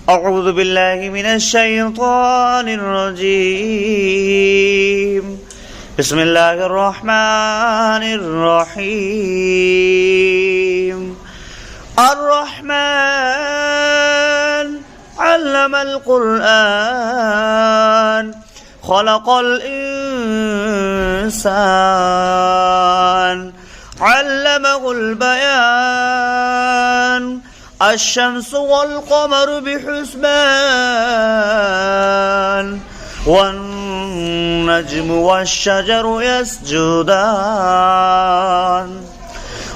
أعوذ بالله من الشيطان الرجيم. بسم الله الرحمن الرحيم. الرحمن علم القرآن خلق الإنسان علمه البيان الشمس والقمر بحسبان والنجم والشجر يسجدان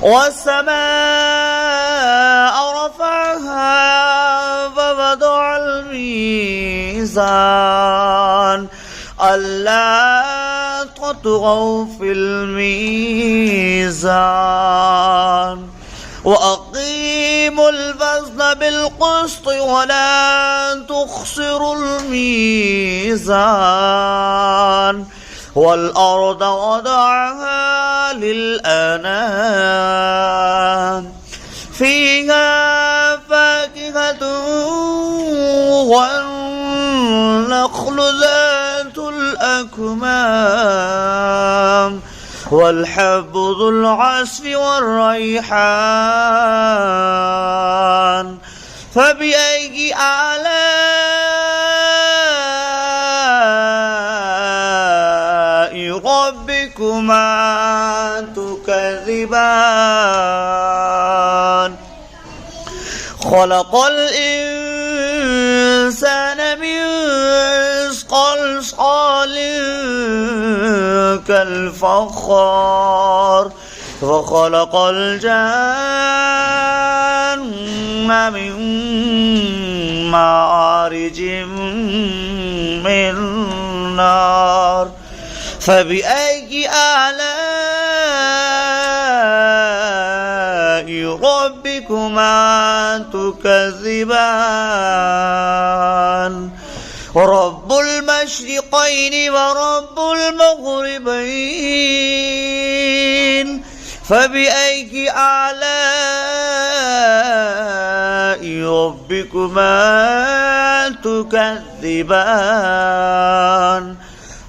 والسماء رفعها فوضع الميزان ألا تطغوا في الميزان وأقيموا الوزن بالقسط ولا تخسروا الميزان والأرض وضعها للأنام فيها فاكهة والنخل ذات الأكمام والحب ذو العصف والريحان فبأي آلاء ربكما تكذبان خلق الإنسان من صلصال كالفخار وخلق الجن من مارج من نار فبأي آلاء ربكما تكذبان رب المشرقين ورب المغربين فبأي آلاء ربكما تكذبان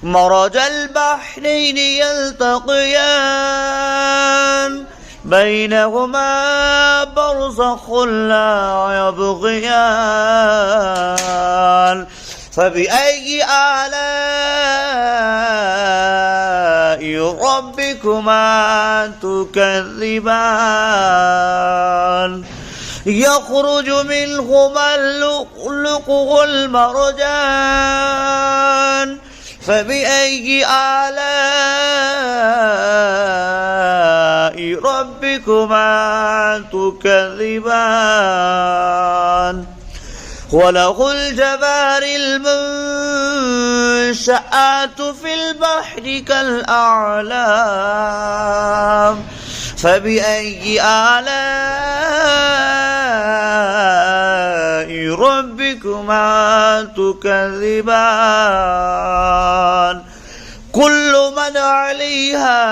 مرج البحرين يلتقيان بينهما برزخ لا يبغيان فبأي آلاء ربكما تكذبان يخرج منهما اللؤلؤ والمرجان فبأي آلاء ربكما تكذبان وله الجوار المنشآت في البحر كالأعلام فبأي آلاء ربكما تكذبان كل من عليها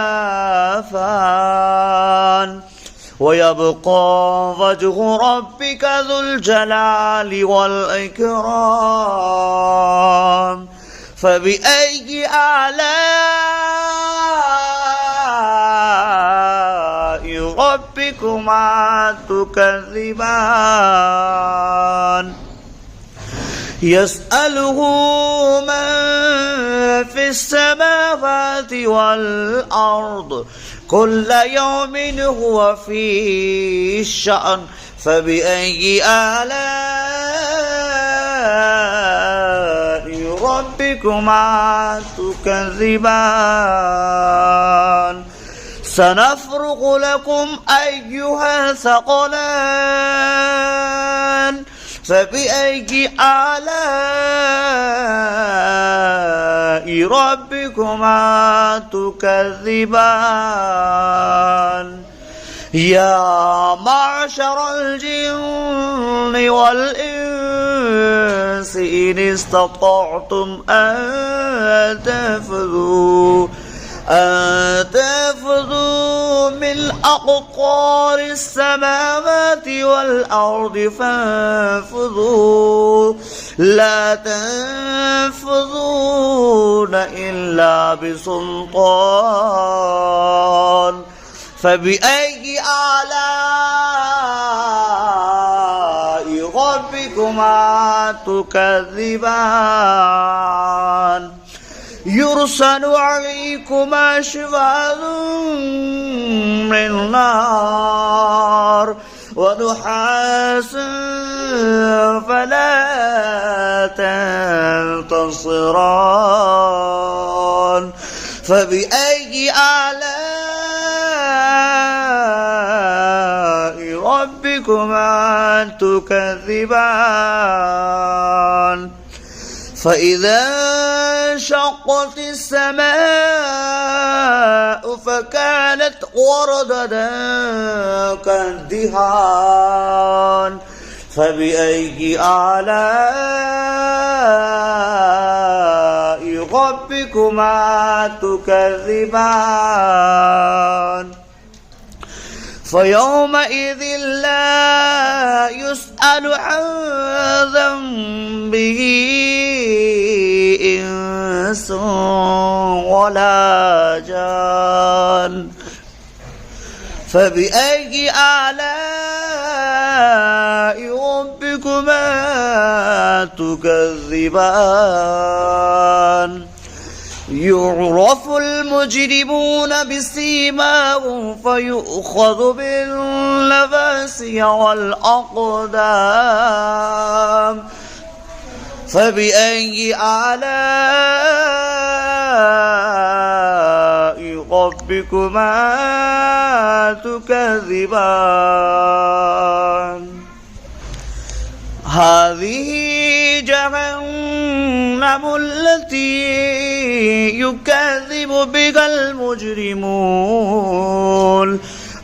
فان ويبقى وجه ربك ذو الجلال والإكرام فبأي آلاء ربكما تكذبان يسأله من في السماوات والأرض كل يوم هو في شأن فبأي آلاء ربكما تكذبان سنفرغ لكم أيها الثقلان فبأي آلاء ربكما تكذبان يا معشر الجن والإنس إن استطعتم أن تنفذوا من أقطار السماوات والأرض فانفذوا لا تنفذون إلا بسلطان فبأي آلاء ربكما تكذبان يرسل عليكما شواظ من نار ونحاس فلا تنتصران فبأي آلاء ربكما تكذبان فإذا انشقت السماء فكانت وردة كالدهان فبأي آلاء ربكما تكذبان فيومئذ لا يسأل عن ذنبه إنس ولا جان فبأي آلاء ربكما تكذبان يعرف المجرمون بسيماهم فيؤخذ بالنواصي والأقدام فبأي آلاء ربكما تكذبان هذه جهنم التي يكذب بها المجرمون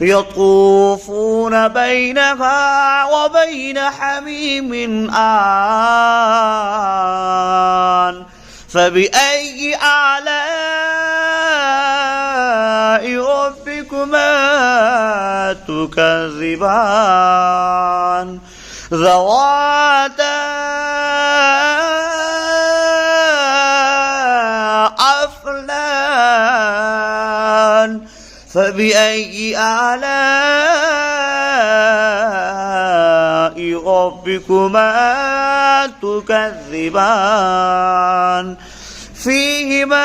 يطوفون بينها وبين حميم آن فبأي آلاء ربكما تكذبان ذواتا أفنان فبأي آلاء ربكما تكذبان فيهما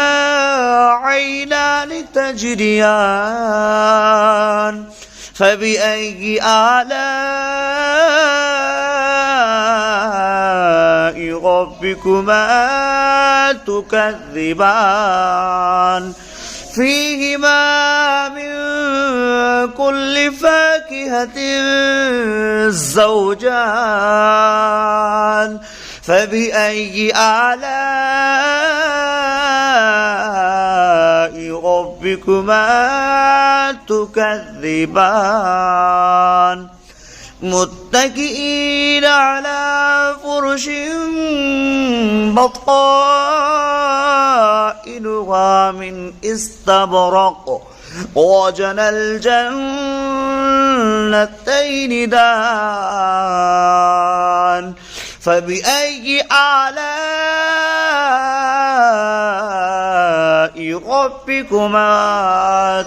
عينان تجريان فبأي آلاء ربكما تكذبان فيهما من كل فاكهة زوجان فبأي آلاء ربكما تكذبان متكئين على فرش بطائنها من استبرق وجنى الجنتين دان فبأي آلاء ربكما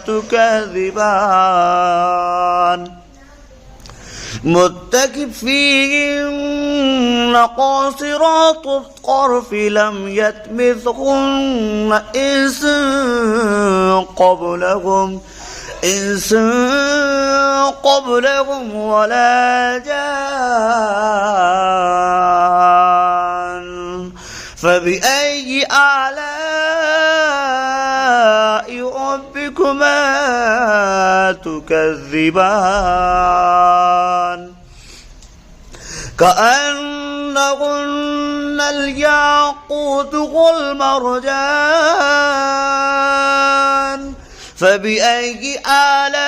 تكذبان متكئين قاصرات الطرف لم يطمثهن إنس قبلهم ولا جان فبأي آلاء ربكما تكذبان كأنهن الياقوت والمرجان فبأي آلاء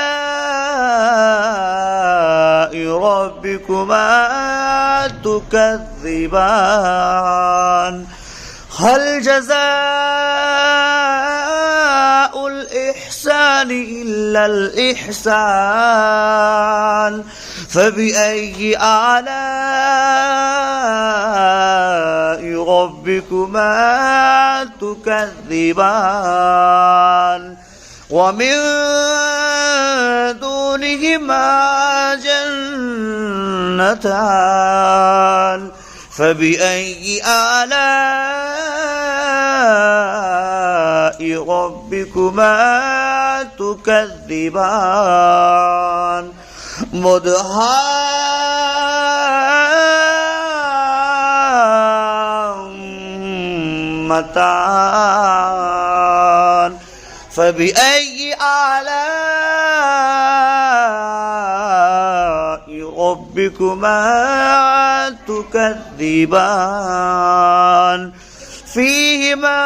ربكما تكذبان هل جزاء الإحسان إلا الإحسان فبأي آلاء ربكما تكذبان ومن دونهما جنتان فبأي آلاء ربكما تكذبان مدهامتان فبأي آلاء ربكما تكذبان فيهما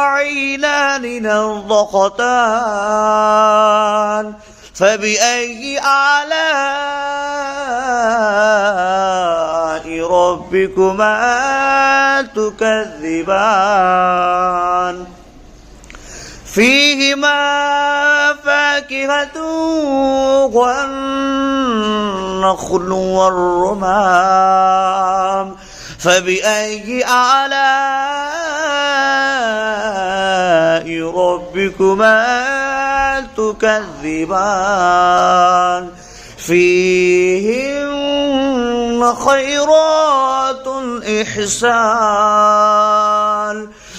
عينان نضختان فبأي آلاء ربكما تكذبان فيهما فاكهة والنخل والرمان فبأي آلاء ربكما تكذبان فيهن خيرات إحسان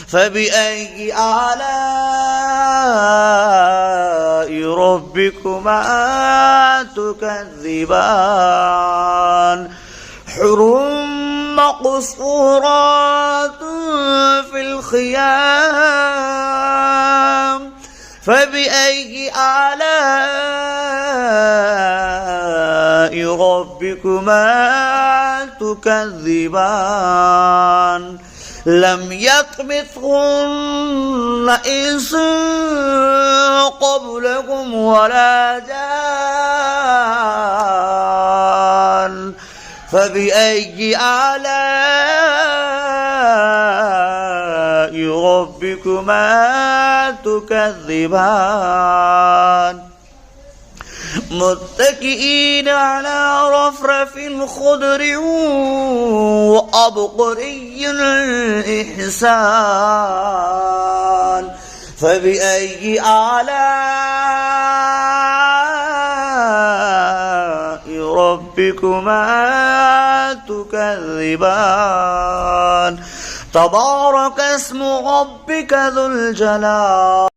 فبأي آلاء ربكما تكذبان حر مقصورات في الخيام فبأي آلاء ربكما تكذبان لم يطمثهن إنس قبلكم ولا جان فبأي آلاء ربكما تكذبان متكئين على رفرف خضر وأبقري إحسان فبأي آلاء ربكما تكذبان تبارك اسم ربك ذو الجلال